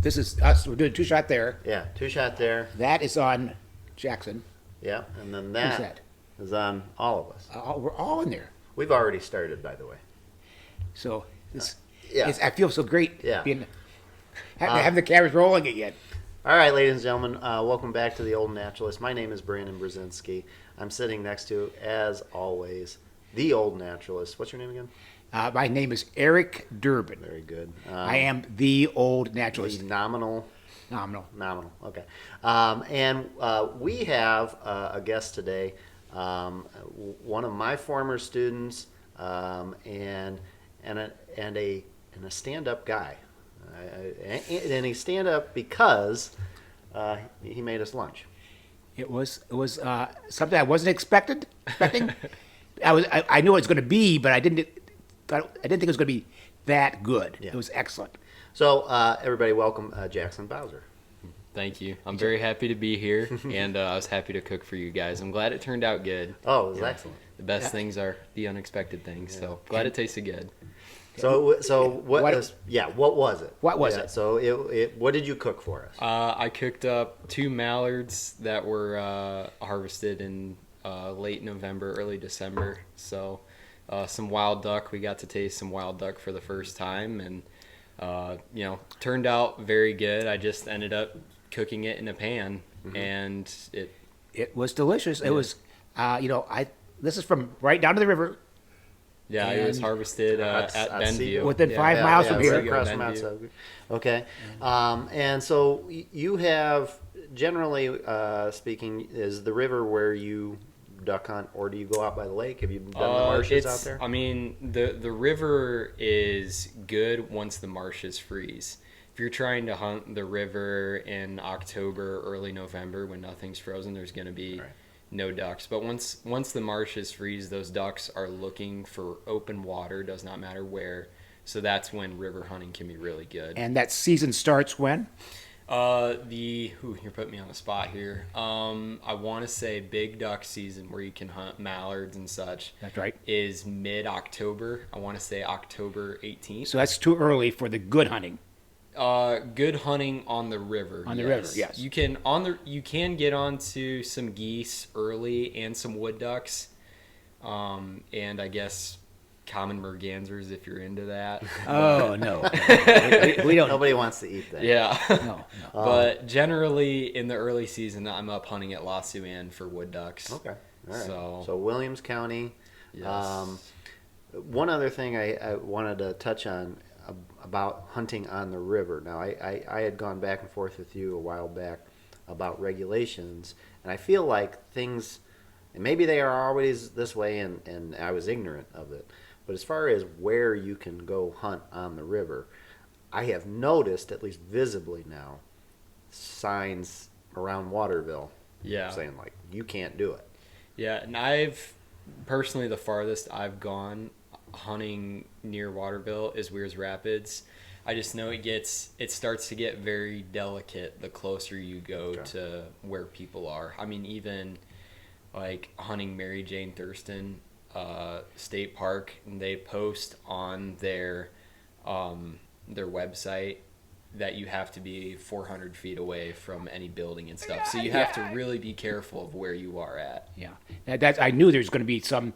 this is us. We're doing 2-shot there. Yeah, 2-shot there. That is on Jackson. Yeah, and then Who's that that? is on all of us. We're all in there. We've already started, by the way. So this, Yeah. I feel so great Yeah. having the cameras rolling again. All right, ladies and gentlemen, welcome back to the Old Naturalist. My name is Brandon Brzezinski. I'm sitting next to, as always, the Old Naturalist. What's your name again? My name is Eric Durbin. Very good. I am the Old Naturalist. The nominal. Nominal. Okay. And we have a guest today, one of my former students, and a stand-up guy. And he's stand-up because he made us lunch. It was something I wasn't expecting. I knew it was going to be, but I didn't think it was going to be that good. Yeah. It was excellent. So everybody, welcome Jackson Bowser. Thank you. I'm very happy to be here, and I was happy to cook for you guys. I'm glad it turned out good. Oh, it was excellent. The best things are the unexpected things, so glad it tasted good. So what was it? What was it? So what did you cook for us? I cooked up 2 mallards that were harvested in late November, early December. So some wild duck. We got to taste some wild duck for the first time, and turned out very good. I just ended up cooking it in a pan, and It was delicious. It was, this is from right down to the river. it was harvested at Benview. Within 5 miles from here. Right across from outside. Okay. And so you have, generally speaking, is the river where you duck hunt, or do you go out by the lake? Have you done the marshes out there? I mean, the river is good once the marshes freeze. If you're trying to hunt the river in October, early November, when nothing's frozen, there's going to be no ducks. But once the marshes freeze, those ducks are looking for open water, does not matter where. So that's when river hunting can be really good. And that season starts when? You're putting me on the spot here. I want to say big duck season, where you can hunt mallards and such. That's right. Is mid-October. I want to say October 18th. So that's too early for the good hunting. Good hunting on the river. On the river, yes. You can get onto some geese early and some wood ducks, and I guess common mergansers if you're into that. Oh no, we don't. Nobody wants to eat that. Yeah. No. But generally in the early season, I'm up hunting at La Suan for wood ducks. Okay. All right. So Williams County. yes. One other thing I wanted to touch on about hunting on the river. Now, I had gone back and forth with you a while back about regulations, and I feel like things, and maybe they are always this way, and I was ignorant of it, but as far as where you can go hunt on the river, I have noticed, at least visibly now, signs around Waterville saying, like, you can't do it. Yeah, and I've personally, the farthest I've gone hunting near Waterville is Weirs Rapids. I just know it starts to get very delicate the closer you go to where people are. I mean, even like hunting Mary Jane Thurston State Park, and they post on their website that you have to be 400 feet away from any building and stuff. So you have to really be careful of where you are at. Yeah, I knew there was going to be some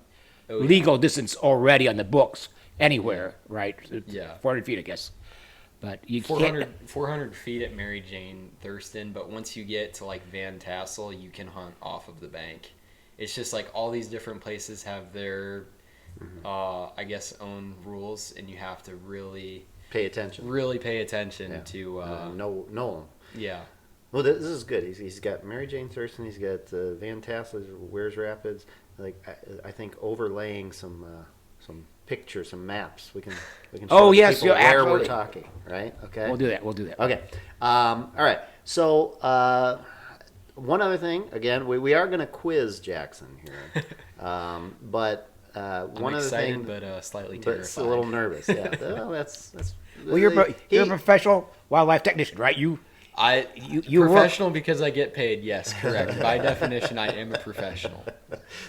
legal distance already on the books anywhere, right? Yeah. 400 feet, I guess. But you 400 feet at Mary Jane Thurston, but once you get to like Van Tassel, you can hunt off of the bank. It's just like all these different places have their, I guess, own rules, and you have to really pay attention. To know them. Yeah. Well, this is good. He's got Mary Jane Thurston. He's got Van Tassel, Weirs Rapids. Like I think overlaying some pictures, some maps. We can. Show people where we're talking. Right. Okay. We'll do that. Okay. All right. So one other thing. Again, we are going to quiz Jackson here. But one other thing. But slightly terrified. But a little nervous. Yeah. Well, that's. Well, you're a professional wildlife technician, right? You professional because I get paid. Yes, correct. By definition, I am a professional.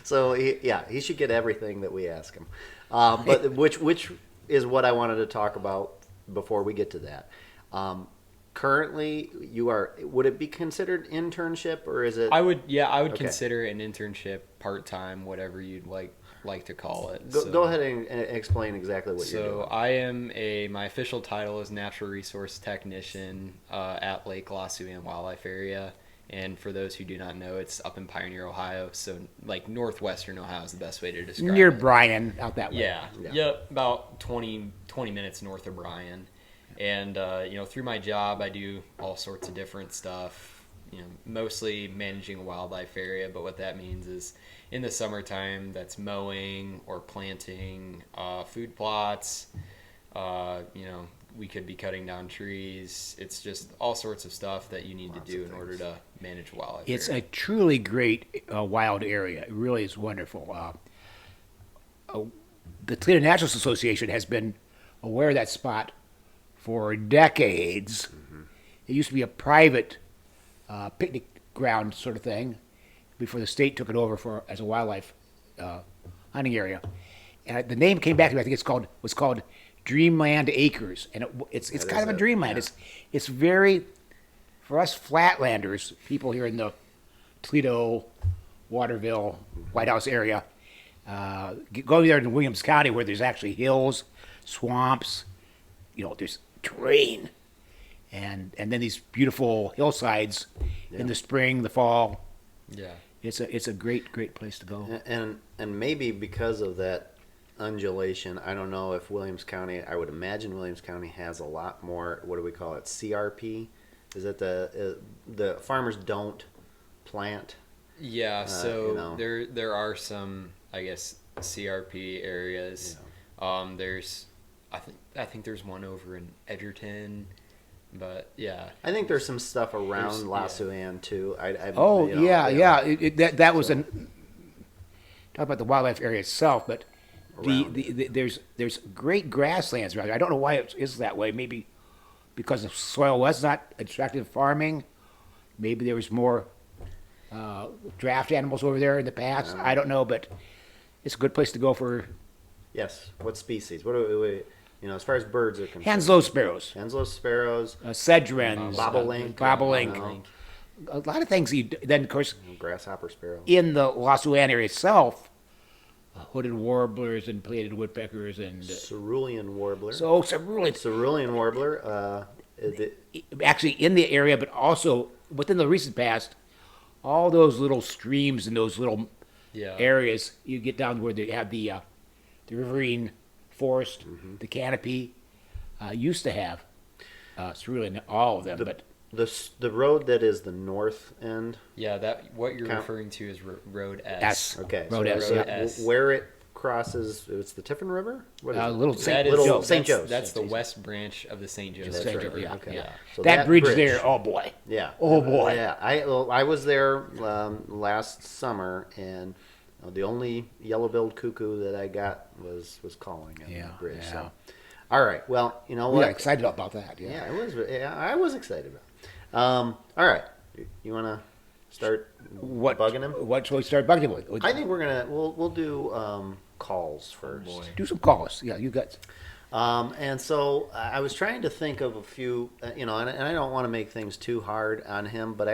So he should get everything that we ask him. But which is what I wanted to talk about before we get to that. currently you are. Would it be considered internship or is it? I would Okay. consider an internship part time, whatever you'd like to call it. Go ahead and explain exactly what you're So doing. I am my official title is Natural Resource Technician at Lake Losuan Wildlife Area. And for those who do not know, it's up in Pioneer, Ohio. So like northwestern Ohio is the best way to describe Near it. Bryan, out that way. Yeah. Yeah. Yep. About 20 minutes north of Bryan. And, through my job, I do all sorts of different stuff, mostly managing a wildlife area. But what that means is in the summertime, that's mowing or planting food plots. We could be cutting down trees. It's just all sorts of stuff that you need to do in order to manage a wildlife It's area. a truly great wild area. It really is wonderful. The Toledo Naturalist Association has been aware of that spot for decades. It used to be a private picnic ground sort of thing before the state took it over as a wildlife hunting area. And the name came back to me. I think was called Dreamland Acres, and it's That kind is of a it, dreamland. yeah. It's very, for us flatlanders, people here in the Toledo, Waterville, White House area, going there in Williams County where there's actually hills, swamps, there's terrain, and then these beautiful hillsides in the spring, the fall. Yeah. It's a great place to go. And maybe because of that undulation, I don't know if Williams County. I would imagine Williams County has a lot more. What do we call it? CRP. Is that the farmers don't plant? Yeah, so you know. there are some, I guess, CRP areas. There's I think there's one over in Edgerton, but yeah. I think there's some stuff around There's- Losuan too. Oh you know, yeah. That was talk about the wildlife area itself, but Around there's great grasslands around there. I don't know why it is that way. Maybe because the soil was not attractive farming. Maybe there was more draft animals over there in the past. I don't know, but it's a good place to go for Yes. What species? What do we? As far as birds are concerned. Hanslow sparrows, Henslow sparrows, sedgerins, bobolink, bobolink. you know, A lot of things. Then, of course, grasshopper sparrow. in the Losuan area itself, hooded warblers and plated woodpeckers and Cerulean warbler. so some really Cerulean warbler. actually in the area, but also within the recent past, all those little streams and those little Yeah. areas you get down where they have the riverine forest, the canopy, used to have cerulean, all of them, but The road that is the north end. Yeah, that what you're Count- referring to is Road S. S. Okay. Road S, Road yeah. S. Where it crosses, it's the Tiffin River. What is it? Little That St. is Little Joe. St. Joe's. That's the west branch of the St. Joe's St. River. Joe, yeah, Okay. yeah. So that bridge there, oh boy. Yeah. Oh, boy. Yeah. I was there last summer, and the only yellow-billed cuckoo that I got was calling on Yeah, the bridge. yeah. So, all right. Well, you know We what? got excited about that, yeah. Yeah, I was excited about it. All right. You want to start bugging him? What shall we start bugging him with? I think we'll do calls first. boy. Do some calls. Yeah, you got. And so I was trying to think of a few, and I don't want to make things too hard on him, but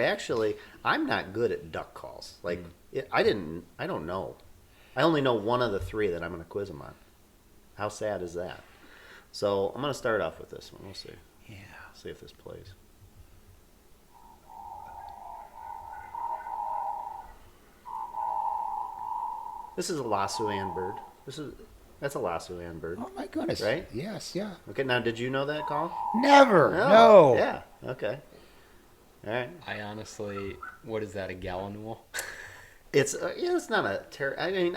I'm not good at duck calls. Like I don't know. I only know one of the three that I'm going to quiz him on. How sad is that? So I'm going to start off with this one. We'll see. Yeah. See if this plays. This is a Losuan bird. That's a Losuan bird. Oh my goodness. Right? Yes. Yeah. Okay, now did you know that call? Never. Oh, No. Yeah. Okay. All right. I honestly, what is that? A gallinule? It's not a I mean,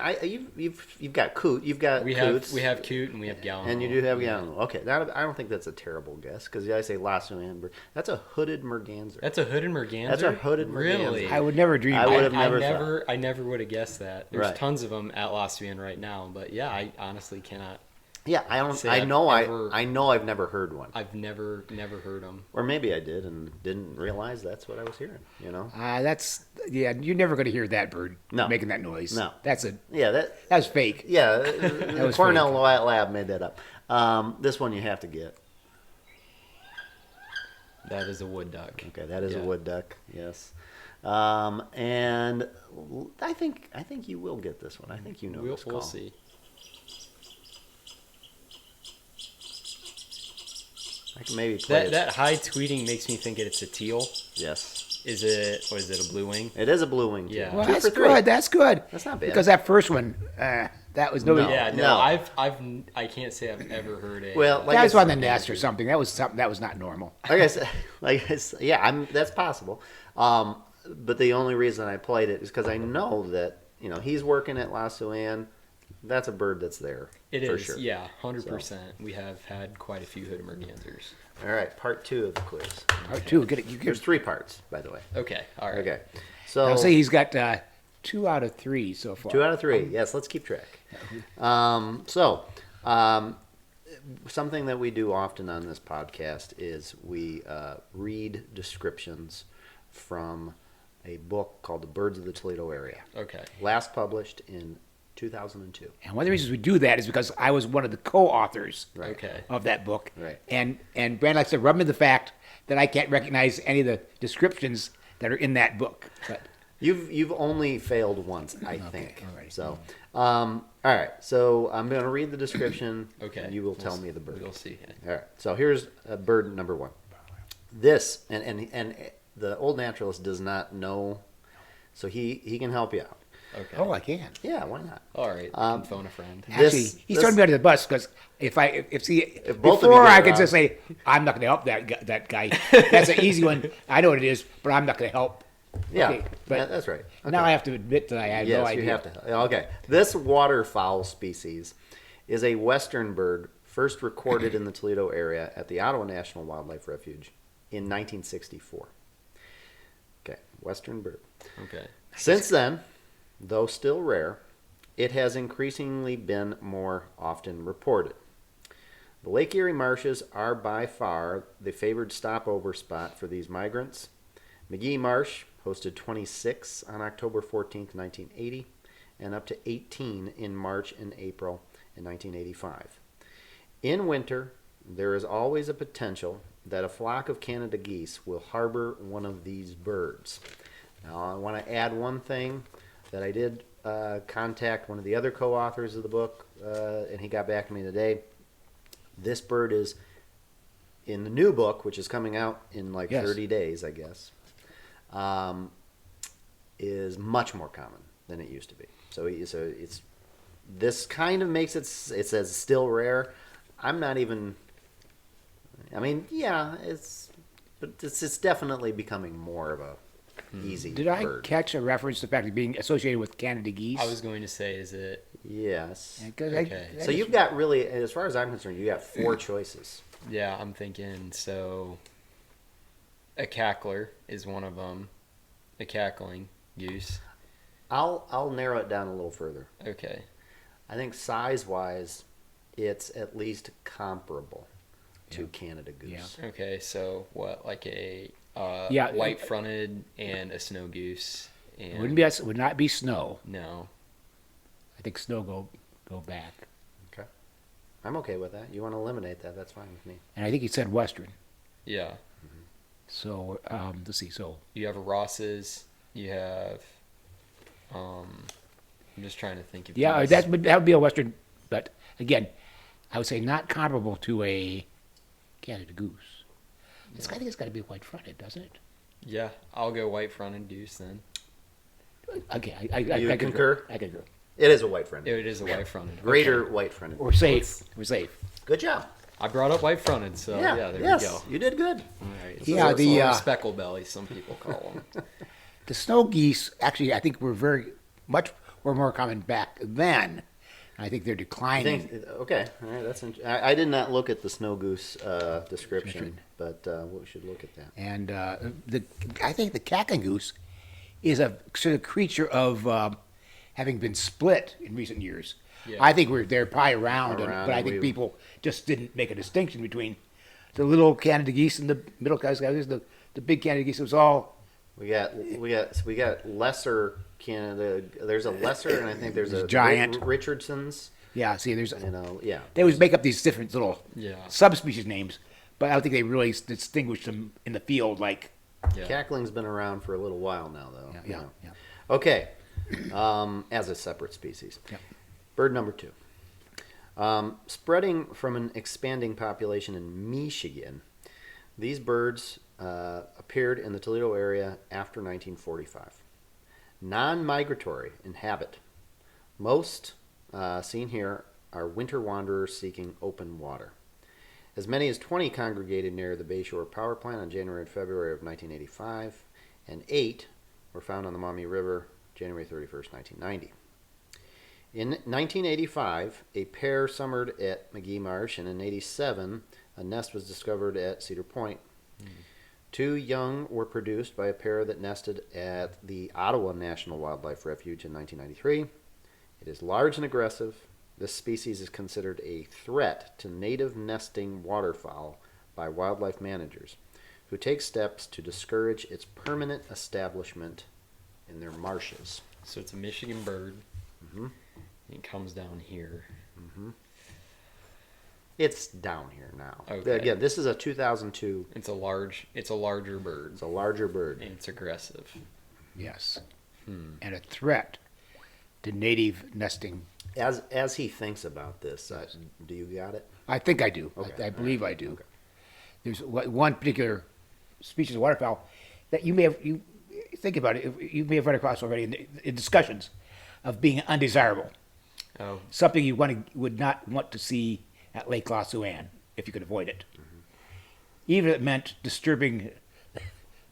you've got coot. You've got we coots. have coot and we have gallinule. And you do have animal. Okay, I don't think that's a terrible guess because I say Losuan bird. That's a hooded merganser. That's a hooded merganser. That's a hooded Really? merganser. I would never dream. I that. would have never I never would have guessed that. There's Right. tons of them at Losuan right now, but yeah, I honestly cannot. Yeah, I don't. Say I I've know. ever- I know. I've never heard one, I've never heard them. or maybe I did and didn't realize that's what I was hearing. You're never going to hear that bird No. making that noise. No. That's That's fake. yeah. The was Cornell fake. lab made that up. This one you have to get. That is a wood duck. Okay, that is a Yeah. wood duck. Yes. And I think you will get this one. I think you know this call. We'll see. I can maybe play That high tweeting makes me think it's a teal. Yes, Is it, or is it a blue wing? it is a blue wing. Too. Yeah. Well, Two that's for three. good. That's good. That's not bad. Because that first one, that was nobody. No. Yeah, No. I can't say I've ever heard it. Well, like That was I on the said- nest or something. That was something that was not normal. Yeah, that's possible. But the only reason I played it is because I know that he's working at La Suan. That's a bird that's there. it for is, sure. yeah, 100%. We have had quite a few hood mergansers. All right, part 2 of the quiz. Part two, get it. You There's get. 3 parts, by the way. Okay, all right. Okay, so I'll say he's got 2 out of 3 so far. 2 out of 3. Yes, let's keep track. Something that we do often on this podcast is we read descriptions from a book called The Birds of the Toledo Area, Okay. last published in 2002. And one of the reasons we do that is because I was one of the co-authors Right. Okay. of that book. Right. And Brand likes to rub me the fact that I can't recognize any of the descriptions that are in that book. But You've only failed once, I think. all right. So, all right. So I'm going to read the description. Okay. And you will tell me the bird. We'll see. All right. So here's bird number 1. This and the old naturalist does not know, so he can help you out. Okay. oh, I can. Yeah, why not? All right. I can phone a friend. Actually, he's throwing me under the bus because if both of you before get I it could wrong. just say I'm not going to help that guy. That's an easy one. I know what it is, but I'm not going to help. Yeah, Okay, but yeah, that's right. Okay. Now I have to admit that I had yes, no idea. you have to. Okay, this waterfowl species is a western bird first recorded in the Toledo area at the Ottawa National Wildlife Refuge in 1964. Okay, western bird. Okay. Since then, though still rare, it has increasingly been more often reported. The Lake Erie marshes are by far the favored stopover spot for these migrants. McGee Marsh hosted 26 on October 14th, 1980, and up to 18 in March and April in 1985. In winter, there is always a potential that a flock of Canada geese will harbor one of these birds. Now, I want to add one thing that I did contact one of the other co-authors of the book, and he got back to me today. This bird is in the new book, which is coming out in like Yes. 30 days, I guess, is much more common than it used to be. So it's this kind of makes it says still rare. I'm not even. I mean, yeah, but it's definitely becoming more of a easy Did I bird. catch a reference to the fact of being associated with Canada geese? I was going to say, is it? Yes. 'Cause Okay. So you've got really, as far as I'm concerned, you got 4 choices. Yeah, I'm thinking. So, a cackler is one of them. A cackling goose. I'll narrow it down a little further. Okay. I think size-wise, it's at least comparable to Canada goose. Yeah. Okay. So what? Like a Yeah, white-fronted and a snow goose. And would not be snow. no. I think snow go back. Okay. I'm okay with that. You want to eliminate that? That's fine with me. And I think he said western. Yeah. So let's see. So You have Ross's. You have. I'm just trying to think of. yeah, these. that would be a western. But again, I would say not comparable to a Canada goose. I think it's got to be white fronted, doesn't it? Yeah, I'll go white-fronted goose then. Okay, You I concur? I concur. It is a white-fronted. It is a white-fronted. Greater Okay. white-fronted. We're safe. We're safe. Good job. I brought up white-fronted, so yeah, there yes, we go. you did good. All right. Yeah, so, the, or speckle belly, some people call them. The snow geese actually, I think, were more common back then. I think they're I declining. think, okay, all right. That's. I did not look at the snow goose description, but we should look at that. And I think the cackling goose is a sort of creature of having been split in recent years. Yeah. I think they're probably around, Around, but I think we- people just didn't make a distinction between the little Canada geese and the middle Canada geese. The big Canada geese, it was all We got lesser Canada. There's a lesser, and I think there's a Giant. Richardson's. yeah. See, there's You know, yeah. they always make up these different little Yeah. subspecies names, but I don't think they really distinguished them in the field like. Yeah. Cackling's been around for a little while now, though. Yeah. Okay, as a separate species. Yeah. Bird number 2. Spreading from an expanding population in Michigan, these birds appeared in the Toledo area after 1945. Non-migratory in habit. Most seen here are winter wanderers seeking open water. As many as 20 congregated near the Bayshore Power Plant on January and February of 1985, and 8 were found on the Maumee River January 31st, 1990. In 1985, a pair summered at McGee Marsh, and in 87, a nest was discovered at Cedar Point. 2 young were produced by a pair that nested at the Ottawa National Wildlife Refuge in 1993. It is large and aggressive. This species is considered a threat to native nesting waterfowl by wildlife managers, who take steps to discourage its permanent establishment in their marshes. So it's a Michigan bird. Mm-hmm. It comes down here. It's down here now. Okay. Again, this is a 2002. It's a larger bird. It's a larger bird. And it's aggressive. Yes. And a threat to native nesting. As he thinks about this, do you got it? I think I do. Okay. I believe I do. Okay. There's one particular species of waterfowl that you think about it. You may have run across already in discussions of being undesirable. Oh, Something you would not want to see at Lake Lossouan if you could avoid it. Even if it meant disturbing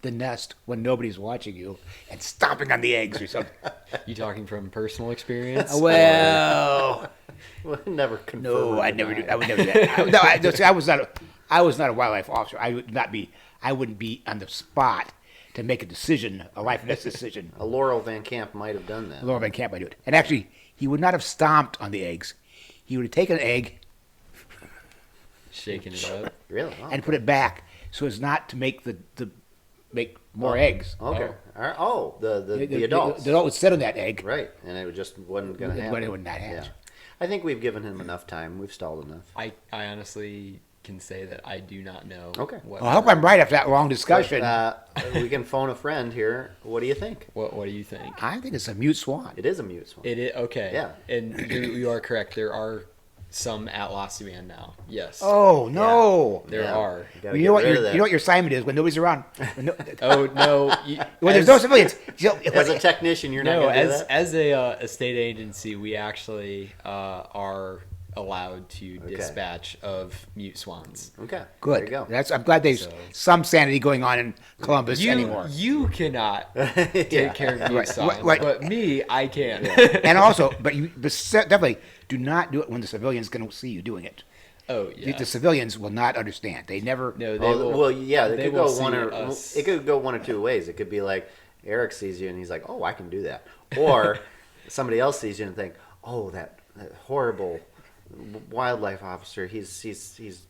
the nest when nobody's watching you and stomping on the eggs or something. you talking from personal experience? Well, Well, never confirm. no, I'd never do. I would never do that. No, I was not. I was not a wildlife officer. I would not be. I wouldn't be on the spot to make a decision, a life and death decision. A Laurel Van Camp might have done that. Laura Van Camp, I do it. And actually, he would not have stomped on the eggs. He would have taken an egg Shaking it up. Really? Oh, and put it back so as not to make make more eggs. Okay. Oh. All right. Oh, the adults. The adult would sit on that egg. Right, and it just wasn't going to It happen. would not hatch. Yeah. I think we've given him enough time. We've stalled enough. I honestly can say that I do not know. Okay. What, Well, I hope I'm right after that long discussion. We can phone a friend here. What do you think? what do you think? I think it's a mute swan. It is a mute swan. It is okay. Yeah. And you are correct. There are some at Lossouan now. Yes. Oh no! There Yeah. are. Gotta You get know what rid your of that. you know what your assignment is when nobody's around. Oh no. When there's no civilians. As a technician, you're not No, going to do that? as a state agency, we actually are allowed to dispatch of mute swans. Okay. Good. There you go. I'm glad there's So- some sanity going on in Columbus anymore. You cannot take care of mute Right. swans, Right. but me, I can. And also, but definitely do not do it when the civilians can see you doing it. Oh yeah. The civilians will not understand. They never. No, they Oh, will. well, yeah, they could will go one see or us. it could go one or two ways. It could be like Eric sees you and he's like, "Oh, I can do that," or somebody else sees you and think, "Oh, that horrible wildlife officer. He's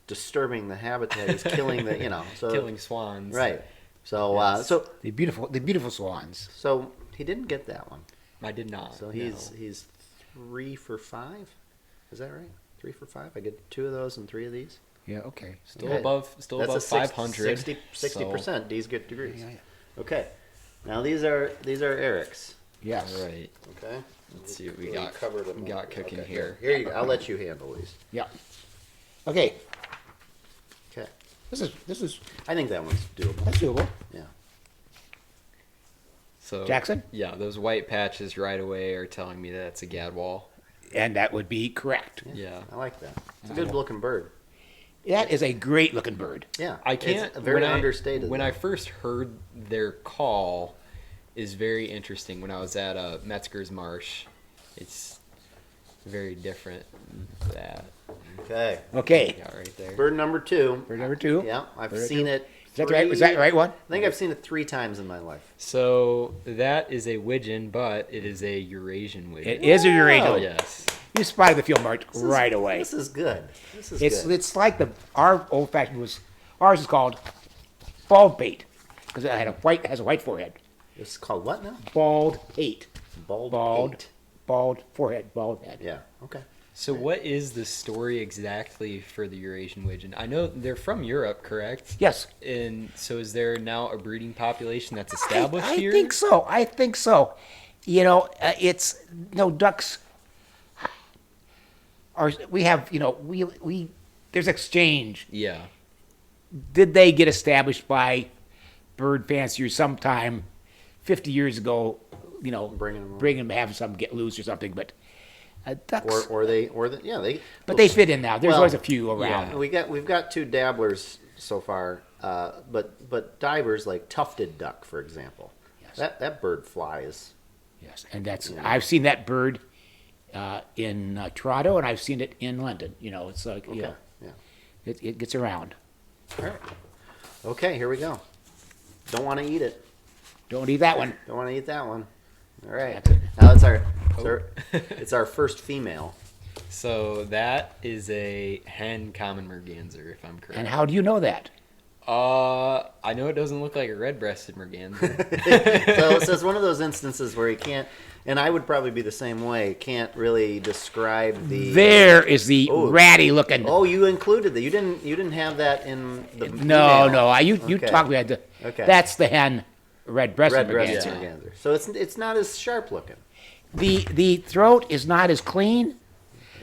disturbing the habitat. He's killing the so killing swans. right." So Yes. The beautiful swans. so he didn't get that one. I did not. So no. he's 3 for 5. Is that right? 3 for 5. I get 2 of those and 3 of these. Yeah. Okay. still Okay. above That's a 500. 60%. D's get degrees. Yeah, yeah. Okay. Now these are Eric's. Yes. All right. Okay. Let's see what we got cooking Okay, here. Here you go. I'll let you handle these. Yeah. Okay. Okay. This is I think that one's doable. that's doable. Yeah. So Jackson? Yeah, those white patches right away are telling me that it's a gadwall. And that would be correct. Yeah. I like that. It's a good looking bird. That is a great looking bird. Yeah. I can't. It's very when understated. When though. I first heard their call, is very interesting. When I was at Metzger's Marsh, it's very different. Than that Okay. Okay. got right there. Bird number 2. Bird number 2. Yeah. I've Bird seen two. it. Is that right? Was that the right one? I think I've seen it 3 times in my life. So that is a widgeon, but it is a Eurasian widgeon. It is a Eurasian. Oh yes. You spotted the field marked right away. This is good. This is It's good. like our old fashioned ours is called bald pate because it has a white forehead. It's called what now? Bald pate. Bald. Bald. Eight. Bald forehead. Bald head. Yeah. Okay. So what is the story exactly for the Eurasian widgeon? I know they're from Europe, correct? Yes. And so is there now a breeding population that's established I here? think so. I think so. It's ducks are. We have we there's exchange. Yeah. Did they get established by bird fanciers sometime 50 years ago? Bringing them, having some get loose or something. But ducks, but they fit in now. There's well, always a few around. yeah. we've got two dabblers so far, but divers like tufted duck, for example. Yes. That bird flies. Yes, and I've seen that bird in Toronto, and I've seen it in London. It's like Yeah. it gets around. All right. Okay, here we go. Don't want to eat it. Don't eat that one. Don't want to eat that one. All right. That's it. Now it's our first female. So that is a hen common merganser, if I'm correct. And how do you know that? I know it doesn't look like a red-breasted merganser. So it's one of those instances where you can't, and I would probably be the same way, can't really describe the. There is the ratty looking. Oh, you included that. You didn't have that in the. No, female. You Okay. talked about the. Okay. That's the hen, red-breasted Red-breasted merganser. merganser. So it's not as sharp looking. The throat is not as clean.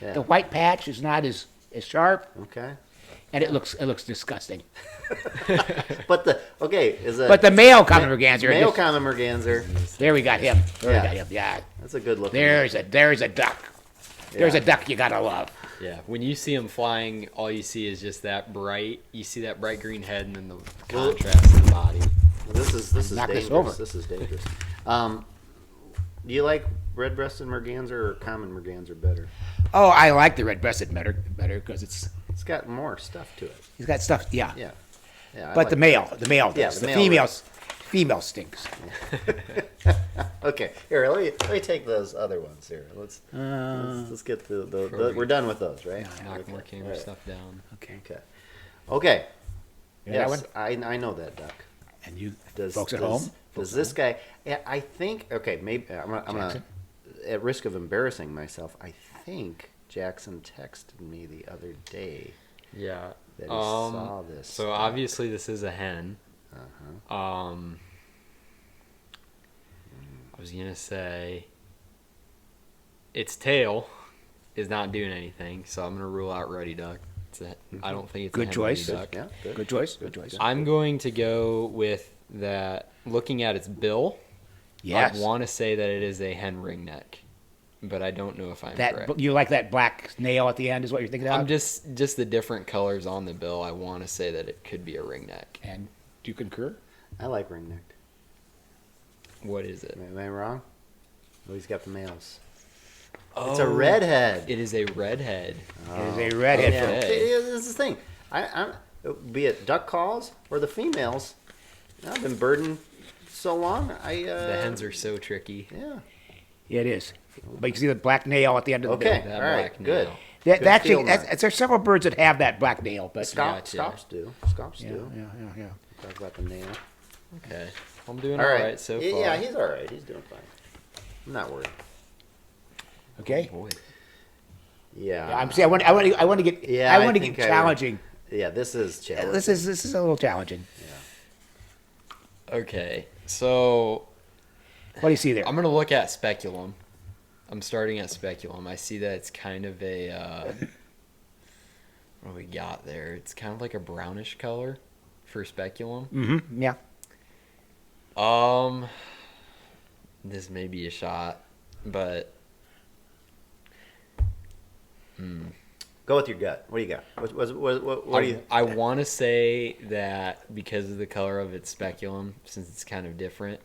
Yeah. The white patch is not as sharp, Okay. and it looks disgusting. But But the male common merganser. male common merganser. There we got him. There Yeah. we got him. Yeah. That's a good looking. There's a duck. There's Yeah. a duck you gotta love. Yeah, when you see them flying, all you see is just that bright. You see that bright green head and then the contrast in the body. This is Knock this dangerous. over. This is dangerous. Do you like red-breasted merganser or common merganser better? Oh, I like the red-breasted better because it's Got more stuff to it. he's got stuff. Yeah. Yeah. Yeah. I But like the male Yeah, does. the The male female stinks. Okay. Here, let me take those other ones here. Let's get the we're done with those, right? Knock Okay. more camera All right. stuff down. Okay. Okay. You know that Yes, one? I know that duck. And you Does folks at does- home? Does this guy? Yeah, I think. Okay, maybe I'm gonna Jackson? at risk of embarrassing myself. I think Jackson texted me the other day Yeah. that he saw this. So obviously this is a hen. Uh-huh. I was gonna say its tail is not doing anything, so I'm gonna rule out ruddy duck. I don't think it's Good a hen choice. ruddy duck. Yeah. Good. Good choice. Good choice. I'm going to go with that. Looking at its bill, Yes. I want to say that it is a hen ringneck, but I don't know if I'm correct. That you like that black nail at the end is what you're thinking of. I'm just the different colors on the bill. I want to say that it could be a ringneck. And do you concur? I like ring-necked. What is it? Am I wrong? Oh, he's got the males. Oh, It's a redhead. It is a redhead. It is a redhead. Yeah. folks. Okay. This is the thing. Be it duck calls or the females. I've been birding so long. The hens are so tricky. Yeah. Yeah, it is. But you can see the black nail at the end of the Okay. bill. That All right. black Good. nail. That, Good actually, field mark. there's several birds that have that black nail, but Gotcha. Scops do. Scops yeah, do. yeah. Talk about the nail. Okay. I'm doing All all right. right so far. Yeah, he's all right. He's doing fine. I'm not worried. Okay. Boy. Yeah. I'm see. I want to get. Yeah, I I want to think get I- challenging. Yeah, this is challenging. This is a little challenging. Okay. So What do you see there? I'm gonna look at speculum. I'm starting at speculum. I see that it's kind of a what do we got there? It's kind of like a brownish color for speculum. Mm-hmm. Yeah. This may be a shot, but Go with your gut. What do you got? What do you? I want to say that because of the color of its speculum, since it's kind of different,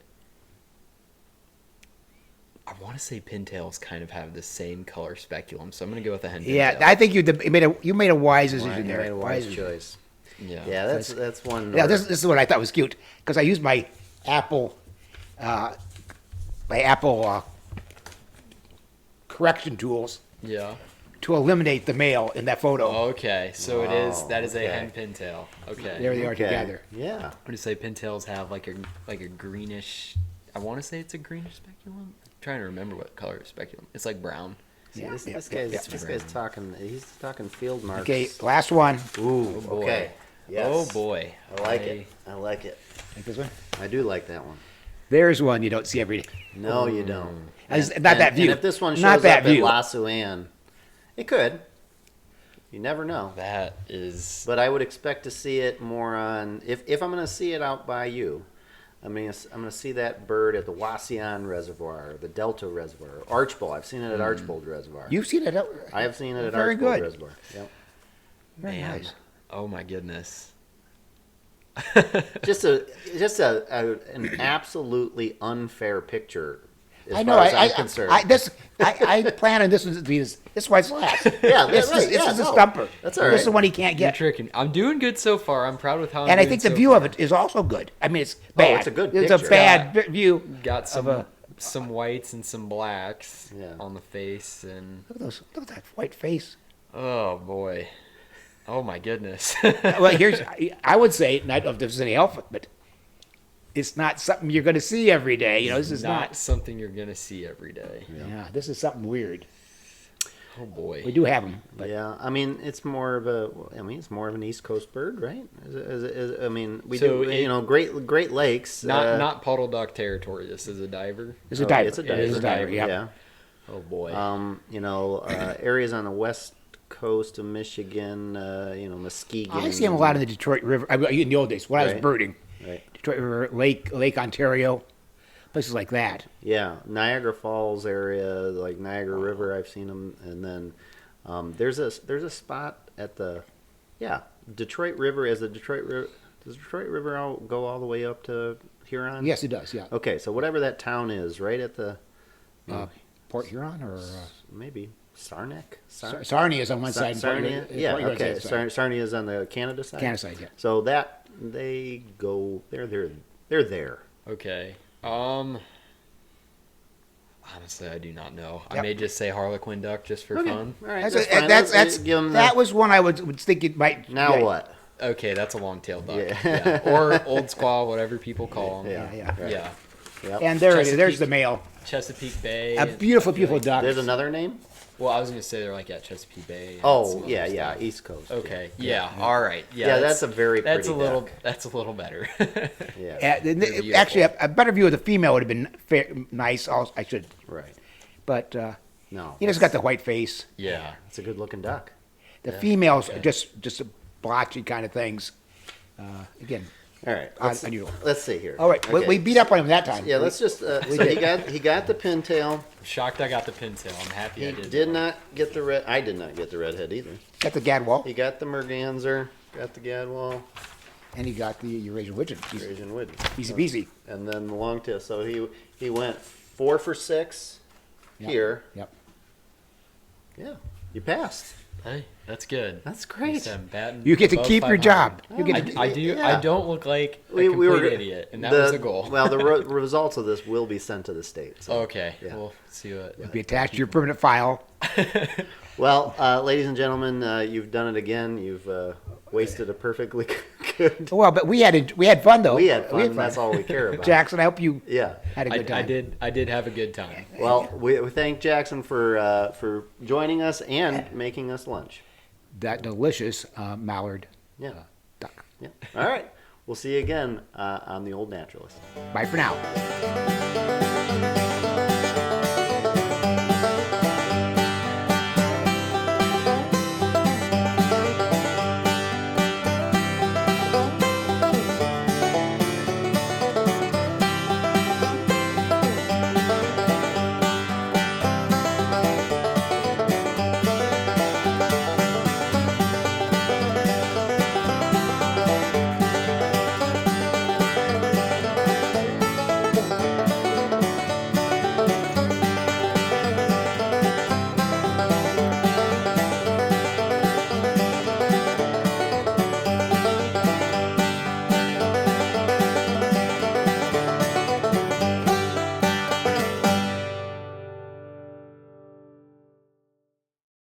I want to say pintails kind of have the same color speculum, so I'm going to go with a hen pintail. Yeah, I think you made a wise decision You there. made a wise Wise. choice. Yeah. Yeah, that's one. Yeah, this is what I thought was cute because I used my Apple, correction tools Yeah. to eliminate the male in that photo. Okay, so that is okay. a hen pintail. Okay. There they are Okay. together. Yeah. I'm going to say pintails have like a greenish. I want to say it's a greenish speculum. I'm trying to remember what color is speculum. It's like brown. See, Yeah, this, yeah, this yeah, guy's yeah. this guy's talking. He's talking field marks. Okay, last one. Ooh. boy. Okay. Yes. Oh boy. I like it. I like it. Take this one. I do like that one. There's one you don't see every day. No, you don't. Not that view. And if this one shows Not up that at view. La Suan, it could. You never know. That is. But I would expect to see it more on. If I'm going to see it out by you, I'm going to see that bird at the Wauseon Reservoir, the Delta Reservoir, Archbold. I've seen it at Archbold Reservoir. You've seen it. I have seen it at Very Archbold good. Reservoir. Yep. Very Man. nice. Oh my goodness. Just an absolutely unfair picture. As I know. far as I'm concerned. I plan on this one to be this. This one's last. Yeah, this right, is yeah, a no, stumper. that's all This is right. the one he can't You're get. tricking. I'm doing good so far. I'm proud with how I'm And I doing think the so view far. of it is also good. I mean, it's bad. it's a good It's a picture. bad view. Got some a- some whites and some blacks Yeah. on the face, and Look at those. Look at that white face. oh boy, oh my goodness. Well, I would say, and I don't know if this is any help, but it's not something you're going to see every day. You know, this is not. something you're gonna see every day. Yeah, this is something weird. Oh boy. We do have them, but Yeah, I mean it's more of an East Coast bird, right? I mean, we So do it- Great Lakes. Not puddle duck territory. This is a diver. it's a diver. It's a It diver. is a diver, yeah. Yeah. Oh boy. Areas on the west coast of Michigan. Muskegon. I see them a lot in the Detroit River. I mean, in the old days when I was Right. birding, Right. Detroit River, Lake Ontario, places like that. Yeah, Niagara Falls area, like Niagara River. I've seen them, and then there's a spot at the Detroit River. Does the Detroit River go all the way up to Huron? Yes, it does. Yeah, Okay, so whatever that town is, right at the Port Huron or maybe Saranac. Sarnia is on one side. and Sarnia. Port Yeah. Huron's on the Okay. other side. Sarnia is on the Canada side. Canada side, yeah. So that they go. They're there. Okay. Honestly, I do not know. I Yep. may just say Harlequin duck just for Okay. fun. All right. That's That's fine. Let's give 'em that was one I would think it might. Now yeah, what? Okay, that's a long-tailed duck. Yeah. Yeah. Or old squaw, whatever people call them. Yeah. Yeah, yeah. Yeah. Yep. And there it is. Chesapeake. There's the male. Chesapeake Bay. A and- beautiful, beautiful duck. There's another name. Well, I was going to say they're like at Chesapeake Bay. and some Oh other yeah, stuff. East Coast. Okay. Yeah. All right. Yeah. Yeah, that's a very That's pretty a little. duck. That's a little better. Yeah. And They're beautiful. actually, a better view of the female would have been nice. Also, I should, Right. but No. he just got the white face. yeah. It's a good looking duck. The females okay. are just blotchy kind of things. Again, All right. unusual. Let's see here. All right, Okay. we beat up on him that time. Yeah, let's just. So he got the pintail. I'm shocked I got the pintail. I'm happy He I did. did not get the red. I did not get the redhead either. Got the Gadwall, He got the merganser, got the gadwall, and he got the Eurasian Widgeon. Eurasian wood, Easy peasy. and then the longtail. So he went 4 for 6 Yep. here. Yep. Yeah, you passed. Hey, that's good. That's At great. least I'm batting You get to above keep your 500. job. You get to, I do. Yeah. I don't look like a We complete were idiot, and that was the goal. Well, the results of this will be sent to the state. So. Okay. Yeah. We'll see what. be attached to your permanent file. Well, ladies and gentlemen, you've done it again. You've wasted a perfectly good. Well, but we had fun though. We had fun. And that's all we care about. Jackson, I hope you Yeah. had a good time. I did. I did have a good time. Well, we thank Jackson for joining us and making us lunch. That delicious mallard Yeah. duck. Yeah. All right. We'll see you again on the Old Naturalist. Bye for now.